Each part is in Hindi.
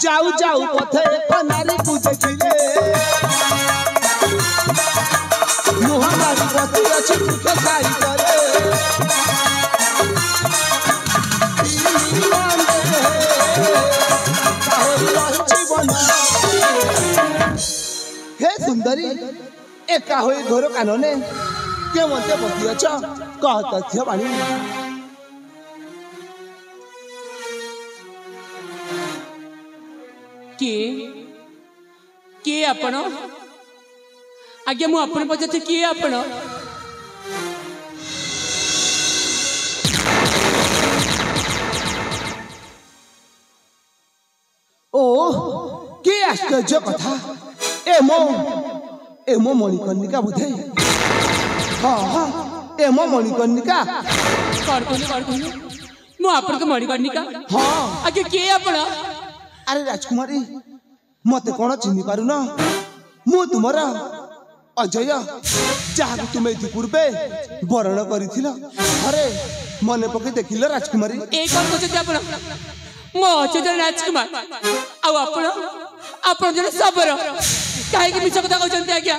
जाऊ जाऊ पथे नारी को देखिले मुहामारी पति अछि के खाई करे हे सुंदरी एका होई घोर कानने के मते बति अछ कह तथ्य बाणी के आपण आगे मु अपन पछते के आपण ओ के आश्चर्य कथा ए मो मणिकर्णिका बोधे हाँ हाँ ए मो मणिकर्णिका करकुनी मु अपन के मणिकर्णिका हाँ आगे के आपण अरे राजकुमारी मत कौन चिन्ह पार न मु तुमर अजय जहाँ तुम ये पूर्वे वरण करे मन पकई देखिल राजकुमारी मो अजय राजकुमार आप जन सबर कहीं मिछ कथा कहते आज्ञा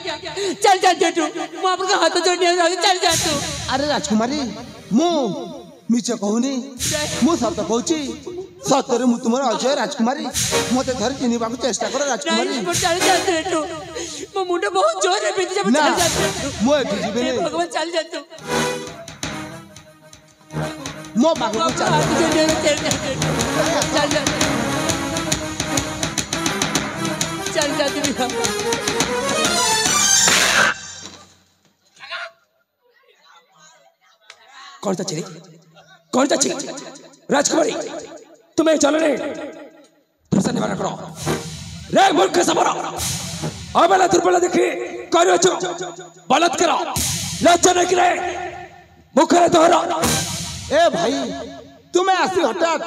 चल जातु मुझे हाथ जोड़ चल जातु अरे राजकुमारी मु मिछ कहूनी मु सत कहूची सतरे मु तुम अजय राजकुमारी मत धर चिन्ह चेष्टा कर राजकुमारी मो मुंड बहुत जोर बिंदी जब चल जातु मो एठी जीबे भगवान चल जातु मो बागो चल चल जातु कौन सा राजकुमारी तुम्हें चलने प्रसन्न निवारण करो रे मूर्ख सबरा अबला दुर्बल देखी करो बलात्कार लज्जा नहीं करे मुखरे तोहरा ए भाई तुम्हें आसी हठात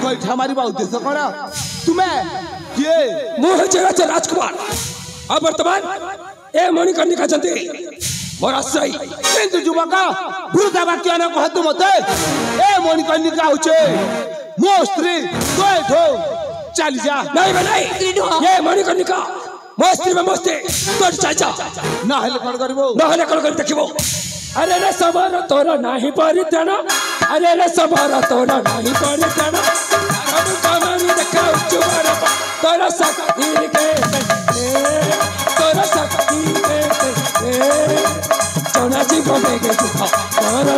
गोइठा मारिबा उद्देश्य कौन तुम्हें ये मुह जगह राजकुमार अब वर्तमान ए मणिकर्णिका जंती मोर आश्रय किंतु युवक वृद्धा वाक्य न कहतु मते ए मणिकर्णिका होचे मो स्त्री गोइठो चल जा नहीं ये मणिकर्णिका मो स्त्री में मस्ते तो चल जा ना हेले कोन करबो ना हेले कोन कर देखिबो अरे रे सबर तोरा नाही परित्यान अरे रे सबर तोरा नाही परित्यान हम कामनी देखा उच्चवर तोरा शक्ति के तोरा शक्ति के सोना जी बोले के तू तोरा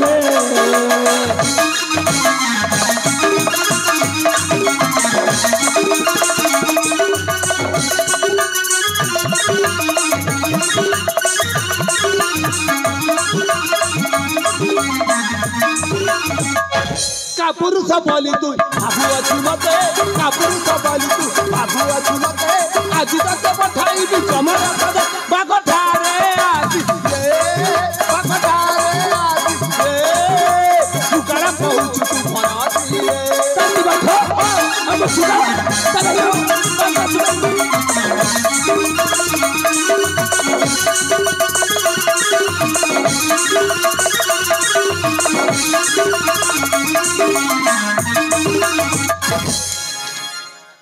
का पुरुष बोली तू बाबू अच्छी मते का पुरुष बोली तू बाबू अच्छी मते आज तक पठाई भी कमर पद बागठारे आज बागठारे आज तू करा पहुंच तू भराती तंती बैठो अब सुना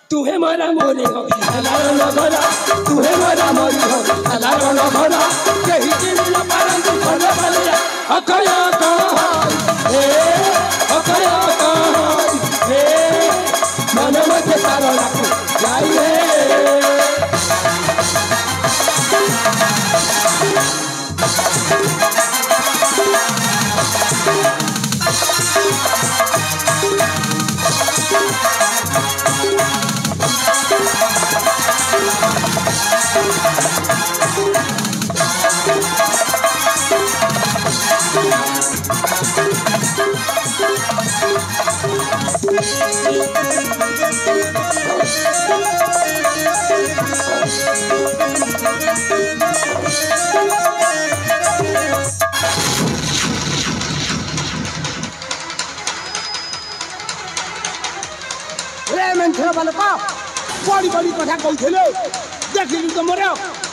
तुहे मारा मोरी हो अलारो लगरा तुहे मारा मोरी हो अलारो लगरा यही चिन्ह पारन तू खले वाले अकया का हे अकया का हे मन मत तारो रखो जाई रे चंचल बालक बड़ी बड़ी कथा कहते देखिलु तुमर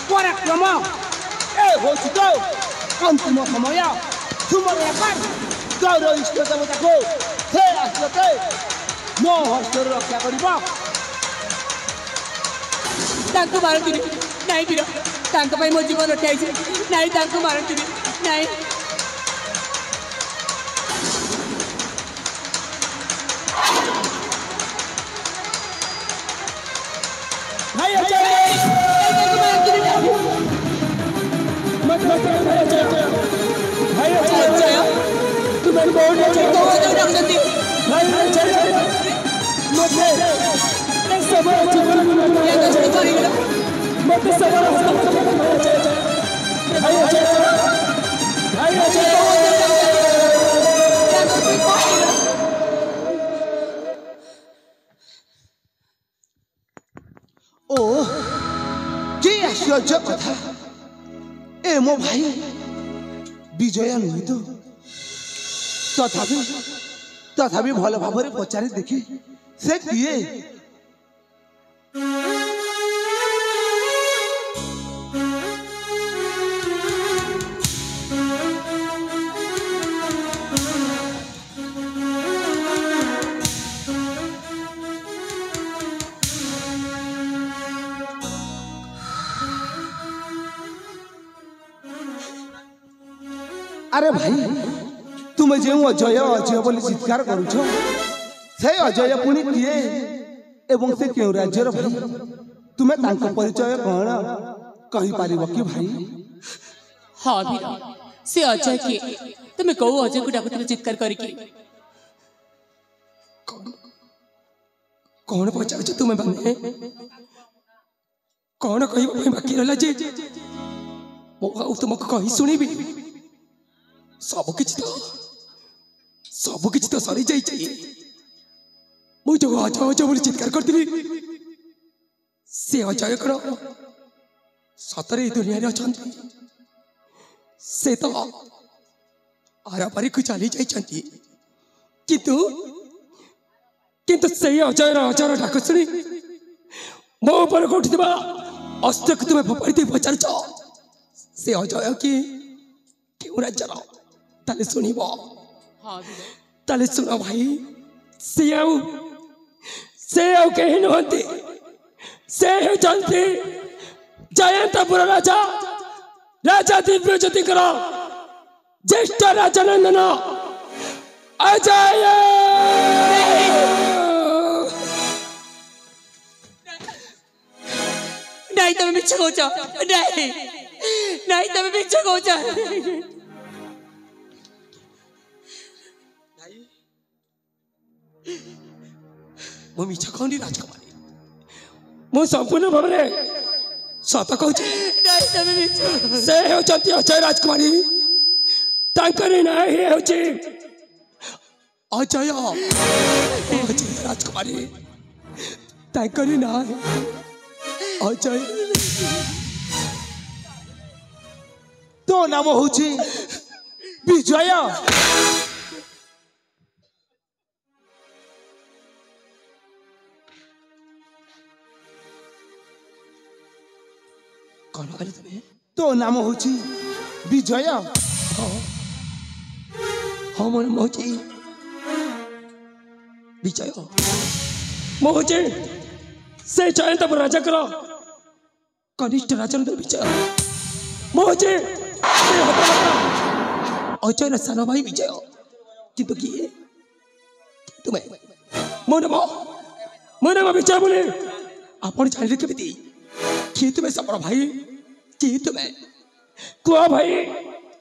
पराक्रम ए हो तो अंतिम समय तुमर तौर इष्ट देवता को हे आसते मो हस्तर रक्षा करबा तांको मारंती नहीं वीर तांको भाई मो जीवन रक्षा नहीं तांको मारंती नहीं भाई अजय मत भाई अजय तुम्हें बहुत अच्छा भाई अजय मुझे सब जीवन मत सब भाई अजय भाई अजय ओ जे आश्चर्य कथा ए मो भाई विजय नुहे तो तथापि भल भाव पचारि देखी से किए अरे भाई तुम्हें जो अजय अजय बोली चित्कार करुछ से अजय पुणी किए एवं से क्यों राज्यर भाई तुम्हें तांको परिचय कौन कहि पारिबो कि भाई हाँ वीर से अजय किए तुम्हें कौ अजय को डाकुथिले चित्कार करके कौन पचार तुम्हें बने कौन कहि बाकी रहला जे मो तुमको कहि सुनिबी सब किछ तो सरी जाई मु जो अजय अजय बोली चित्कार करती से अजय कण सतरे दुनिया रे अछंती से तो आरापारी को चली जाई किंतु किंतु से अजय अजय डाक शुणी मो ऊपर उठा अस्त्र को तुम्हें फोपाड़ी पचार से अजय कि क्यों राज्यर ताले सुनिबो ताले सुनो भाई से कहीं नहंती से होचंती जयंतपुर राजा राजा दिव्य ज्योति करो ज्येष्ठ राजा नंदन अजय नहीं तमे मिछ कहूछ नहीं तमे मिछ कहूछ मो मिछ कहनी राजकुमारी मो संपूर्ण भाव सत कहूँ से होचंती अजय राजकुमारी तांकरी ना ही होची अजय अजय राजकुमारी तांकरी ना अजय तो नाम होची विजय कौन कहले तुम्हें तो नाम होची विजय हाँ मन मोची विजय मोची से जयंतपुर राजा करो कनिष्ठ राजा विजय मोची अजय सान भाई विजय किंतु किए तुम्हें मो नाम विजय बोले आपण जान केमी किए तुम्हें सपर भाई किए तुम्हें कुआ भाई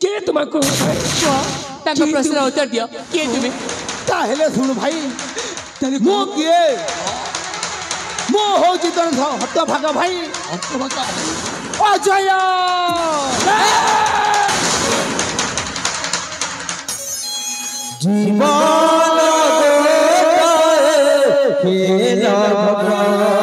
किए तुम्हें कुआ भाई प्रश्न उत्तर दियो किए तुम्हें ताहेले सुन भाई मो किए मो हो जितन हत भागा भाई अजय जीवन खेल जीवन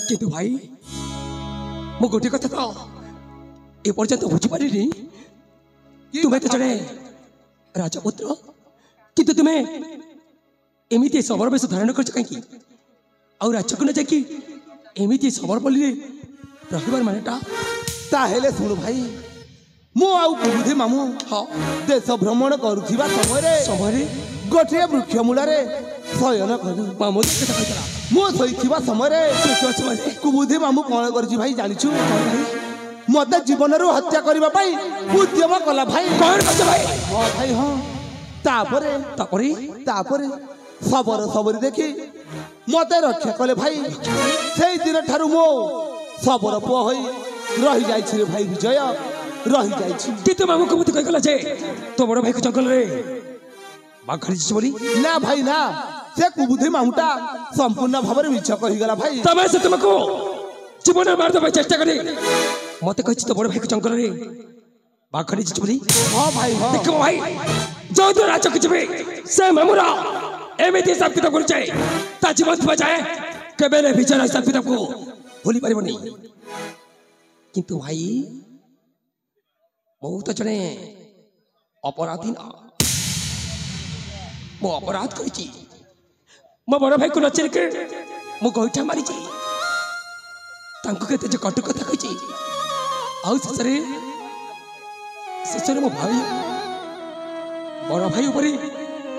কিন্তু ভাই ମୁଁ ଗୋଟିଏ କଥା ତ ଏପର୍ଯ୍ୟନ୍ତ ବୁଝିପାରିନି ତୁମେ ତ ଜଣେ ରାଜପୁତ୍ର କିନ୍ତୁ ତୁମେ ଏମିତି ସମର ବେଶ ଧାରଣ କରିଛ କାହିଁକି ଆଉ ରାଜକୁ ନ ଯାଇକି ଏମିତି ସମର ପଲ୍ଲୀରେ ରହିବାର ମାନେଟା ତାହେଲେ ଶୁଣୁ ଭାଇ ମୁଁ ଆଉ ବୁଦ୍ଧି ମାମୁଁ ଦେଶ ଭ୍ରମଣ କରୁଥିବା ସମୟରେ ଗୋଟିଏ ବୃକ୍ଷ ମୂଳରେ ଶୟନ କରୁ ମାମୁଁ କଥା କହିଥିଲା ମୁଁ ଶୋଇଥିବା ସମୟରେ କୁବୁଦ୍ଧି ମାମୁଁ କଣ କରିଛି ଭାଇ ଜାଣିଛୁ ମତେ ଜୀବନରୁ ହତ୍ୟା କରିବା ପାଇଁ ଉଦ୍ୟମ କଲା ଭାଇ କଣ କରିଛ ଭାଇ ହଁ ଭାଇ ହଁ ତାପରେ ତାପରେ ତାପରେ ସବର ଦେଖି ମତେ ରକ୍ଷା କଲେ ଭାଇ ସେଇ ଦିନ ଠାରୁ ମୁଁ ସବର ପୁଅ ହୋଇ ରହିଯାଇଛି ରେ ଭାଇ ବିଜୟ ରହିଯାଇଛି କିନ୍ତୁ ମାମୁଁ କେମିତି କହିଗଲା ଯେ ତୋ ବଡ଼ ଭାଇକୁ ଜଙ୍ଗଲରେ ବାଘ ଖାଇଛି ବୋଲି ନା ଭାଇ ନା ସେ କୁବୁଦ୍ଧି ମାମୁଁଟା ସମ୍ପୂର୍ଣ୍ଣ ଭାବରେ ମିଛ କହିଗଲା ଭାଇ ତମେ ସେ ତୁମକୁ ଜୀବନ ମାରିଦେବା ପାଇଁ ଚେଷ୍ଟା କରି ମତେ କହିଛି ତୋ ବଡ଼ ଭାଇକୁ ଜଙ୍ଗଲରେ ବାଘ ଖାଇଛି ବୋଲି ହଁ ଭାଇ ହଁ ଦେଖ ଭାଇ ଯୋଉ ରାଜକୁ ଯିବେ ସେ ମାମୁଁର ଏମିତି ସାବିତ କରୁଛେ ତା ଜୀବନ ଥିବା ଯାଏ କେବେ ହେଲେ ବିଜୟ ସାବିତକୁ ଭୁଲି ପାରିବନି କିନ୍ତୁ ଭାଇ ମୁଁ ତ ଜଣେ ଅପରାଧୀ ନା ମୁଁ ଅପରାଧ କରିଛି ମୋ ବଡ଼ ଭାଇକୁ ନଚିରିକି ମୁଁ ଗୋଇଠା ମାରିଛି ତାଙ୍କୁ କେତେ ଯେ କଟୁ କଥା କହିଛି ଆଉ ଶେଷରେ ମୋ ଭାଇ ବଡ଼ ଭାଇ ଉପରେ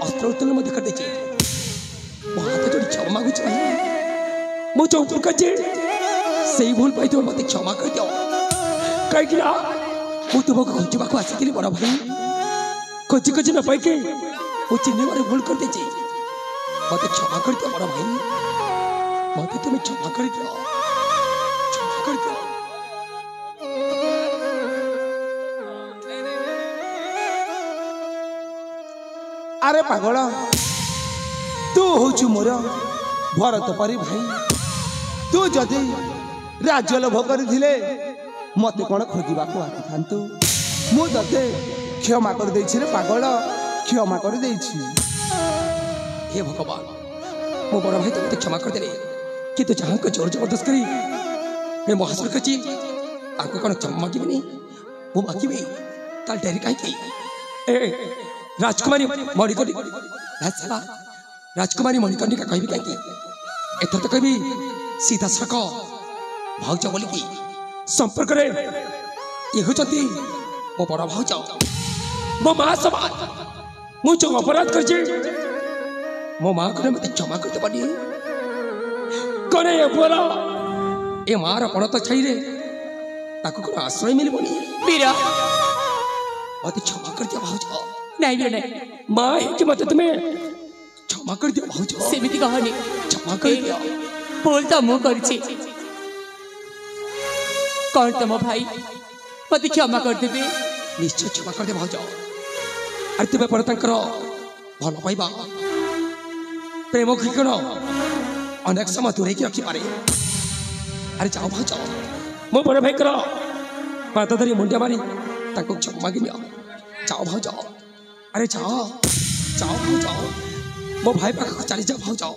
ଅସ୍ତ୍ର ଉତ୍ତୋଳନ ମଧ୍ୟ କରିଦେଇଛି ମୋ ହାତ ଯୋଡ଼ି କ୍ଷମା ମାଗୁଛି ଭାଇ ମୁଁ ଯୋଉ ଭୁଲ କରିଛି ସେଇ ଭୁଲ ପାଇଥିବ ମୋତେ କ୍ଷମା କରିଦିଅ କାହିଁକି ନା ମୁଁ ତୁମକୁ ଖୋଜିବାକୁ ଆସିଥିଲି ବଡ଼ ଭାଇ ଖୋଜି ଖୋଜି ନ ପାଇକି ମୁଁ ଚିହ୍ନିବାରେ ଭୁଲ କରିଦେଇଛି ମୋତେ କ୍ଷମା କରିଦିଅ ବଡ଼ ଭାଇ ମୋତେ ତୁମେ କ୍ଷମା କରିଦିଅ କ୍ଷମା କରିଦିଅ ଆରେ ପାଗଳ ତୁ ହଉଛୁ ମୋର ଭରତ ପରି ଭାଇ ତୁ ଯଦି ରାଜ୍ୟ ଲୋଭ କରିଥିଲେ ମତେ କଣ ଖୋଜିବାକୁ ଆସିଥାନ୍ତୁ ମୁଁ ତତେ କ୍ଷମା କରିଦେଇଛି ରେ ପାଗଳ କ୍ଷମା କରିଦେଇଛି हे भगवान मो बड़ भाई तुमको क्षमा कर देले किंतु जहां को जोर जबरदस्त करी मैं महासुर कची ताको कौन क्षमा मांगी वो मांगी ताल डेरी काई की ए राजकुमारी मणिकर्णी साला राजकुमारी मणिकर्णी का कहबी काई की एथर तो कहबी सीधा सड़क भाउज बोली की संपर्क रे ये होचंती मो बड़ भाउज मो मां समान मु जो अपराध करजे मो माँ को मत क्षमा करते पानी कौन ये बोला ये मार पड़ तो छाई रे ताको कौन आश्रय मिल बोली वीरा मत क्षमा कर दिया भाउज नहीं वीरा नहीं माँ है कि मत तुम्हें क्षमा कर दिया भाउज सेमिति कहनी क्षमा कर दिया भूल तो मु करछि कौन तम भाई मत क्षमा कर देबे निश्चय क्षमा कर दे भाउज अरे तुम्हें पर तंकर भल पाइबा प्रेम खिकण अनेक समय दूरे की रखी पारे अरे जाओ भाई जाओ मो बड़े भाई कर पात धरी मुंडिया मारी ताको क्षमा मांगी नियो जाओ भाई जाओ अरे जाओ जाओ भाई जाओ मो भाई पाख चली जाओ भाई जाओ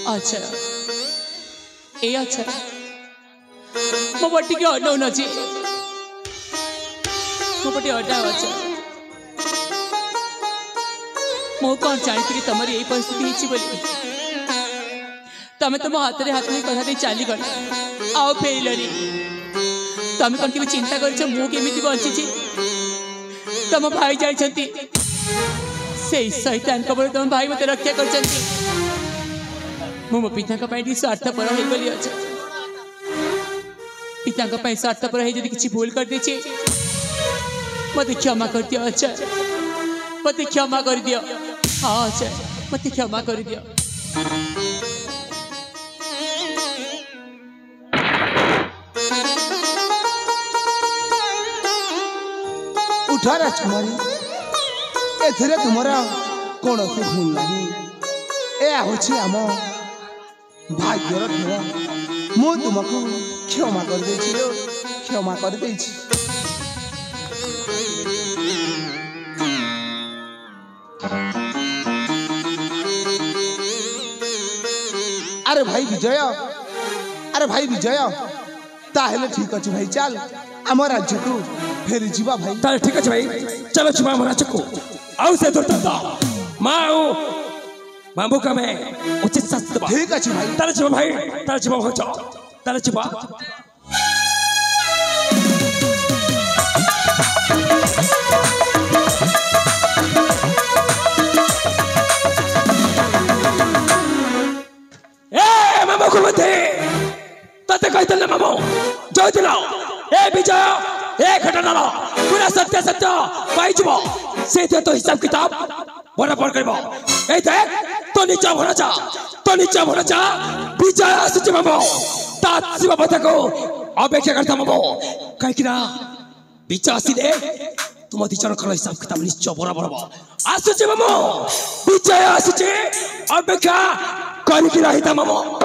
अच्छा ए अच्छा मो बटी के अडौ नछि मो बटी अडा अच्छा मो कौन जानती तुम यही परिस्थिति बोली तमें तुम हाथ में हाथ में कथा दे चली गल आओ फेरलनी तमें कौन के चिंता कर मुझे बची तुम भाई जाइछंती से शैतान कबल तुम भाई मत रक्षा कर मो पिता स्वार्थपर हो गली अच्छा पिता स्वार्थपर हो किसी भूल कर दे मत क्षमा कर दियो अच्छा मत क्षमा कर दियो हाँ अच्छा मत क्षमा कर दियो उठ उठ राजकुमारी एथिरे तुमरा कौन से भूल नहीं ए होछि आम भाग्यर खेल मु तुमको क्षमा कर देछि क्षमा कर देछि। अरे भाई विजय ताहेले ठीक अछि भाई चल आम राज्य को फेरी जीवा भाई। ताले ठीक अछि भाई चलो छिबा हम राज्य को आउ से दुर्ता माऊ बाबू का मैं उचित शास्त्र बा ठीक अछि भाई ताले छिबा भाई ताले छिबा हो जा ताले छिबा मामो को मते तते कहतले मामो जय दिला ए विजय ए घटना पूरा सत्य सत्य पाइजबो सेते तो हिसाब किताब बराबर करबो ए देख तो नीचा भरा जा विजय आसुची मामो तात्सी बाबा को अपेक्षा करता मामो काहे कि ना विजय आसीले तुम दिचर कर हिसाब किताब निश्चय बराबर हो आसुची मामो विजय आसुची अपेक्षा करी कि रहिता मामो।